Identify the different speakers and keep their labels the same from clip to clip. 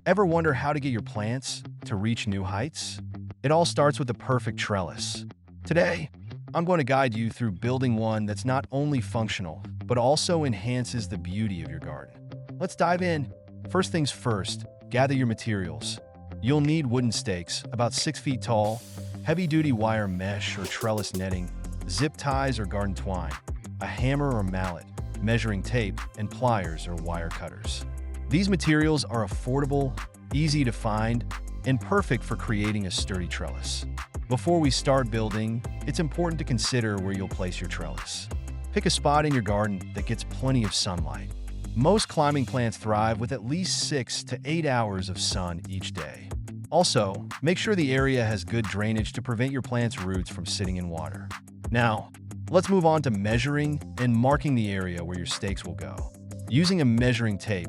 Speaker 1: Ever wonder how to get your plants to reach new heights? It all starts with the perfect trellis. Today, I'm going to guide you through building one that's not only functional, but also enhances the beauty of your garden. Let's dive in. First things first, gather your materials. You'll need wooden stakes, about 6 feet tall, heavy-duty wire mesh or trellis netting, zip ties or garden twine, a hammer or mallet, measuring tape, and pliers or wire cutters. These materials are affordable, easy to find, and perfect for creating a sturdy trellis. Before we start building, it's important to consider where you'll place your trellis. Pick a spot in your garden that gets plenty of sunlight. Most climbing plants thrive with at least 6 to 8 hours of sun each day. Also, make sure the area has good drainage to prevent your plant's roots from sitting in water. Now, let's move on to measuring and marking the area where your stakes will go. Using a measuring tape,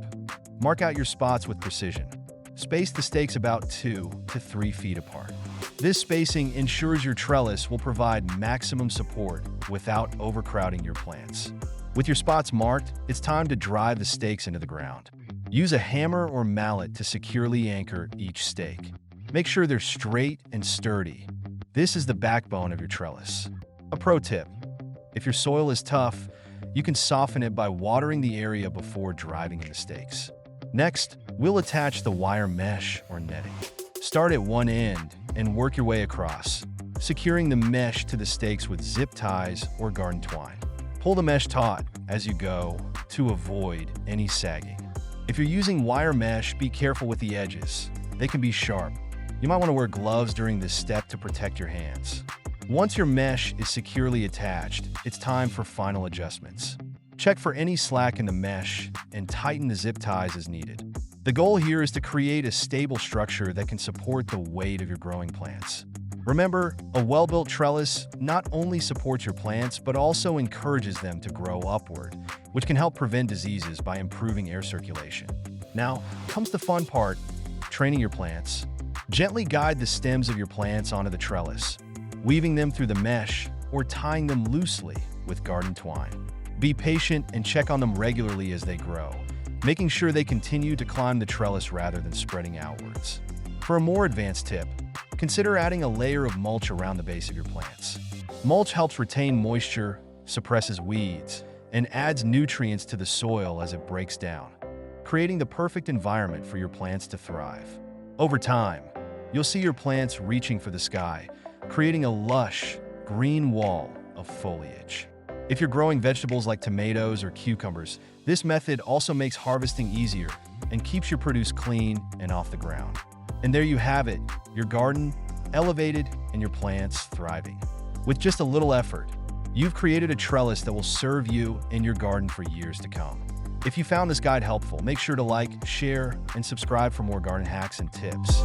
Speaker 1: mark out your spots with precision. Space the stakes about 2 to 3 feet apart. This spacing ensures your trellis will provide maximum support without overcrowding your plants. With your spots marked, it's time to drive the stakes into the ground. Use a hammer or mallet to securely anchor each stake. Make sure they're straight and sturdy. This is the backbone of your trellis. A pro tip: if your soil is tough, you can soften it by watering the area before driving in the stakes. Next, we'll attach the wire mesh or netting. Start at one end and work your way across, securing the mesh to the stakes with zip ties or garden twine. Pull the mesh taut as you go to avoid any sagging. If you're using wire mesh, be careful with the edges. They can be sharp. You might want to wear gloves during this step to protect your hands. Once your mesh is securely attached, it's time for final adjustments. Check for any slack in the mesh and tighten the zip ties as needed. The goal here is to create a stable structure that can support the weight of your growing plants. Remember, a well-built trellis not only supports your plants, but also encourages them to grow upward, which can help prevent diseases by improving air circulation. Now comes the fun part: training your plants. Gently guide the stems of your plants onto the trellis, weaving them through the mesh or tying them loosely with garden twine. Be patient and check on them regularly as they grow, making sure they continue to climb the trellis rather than spreading outwards. For a more advanced tip, consider adding a layer of mulch around the base of your plants. Mulch helps retain moisture, suppresses weeds, and adds nutrients to the soil as it breaks down, creating the perfect environment for your plants to thrive. Over time, you'll see your plants reaching for the sky, creating a lush, green wall of foliage. If you're growing vegetables like tomatoes or cucumbers, this method also makes harvesting easier and keeps your produce clean and off the ground. And there you have it, your garden elevated and your plants thriving. With just a little effort, you've created a trellis that will serve you and your garden for years to come. If you found this guide helpful, make sure to like, share, and subscribe for more garden hacks and tips.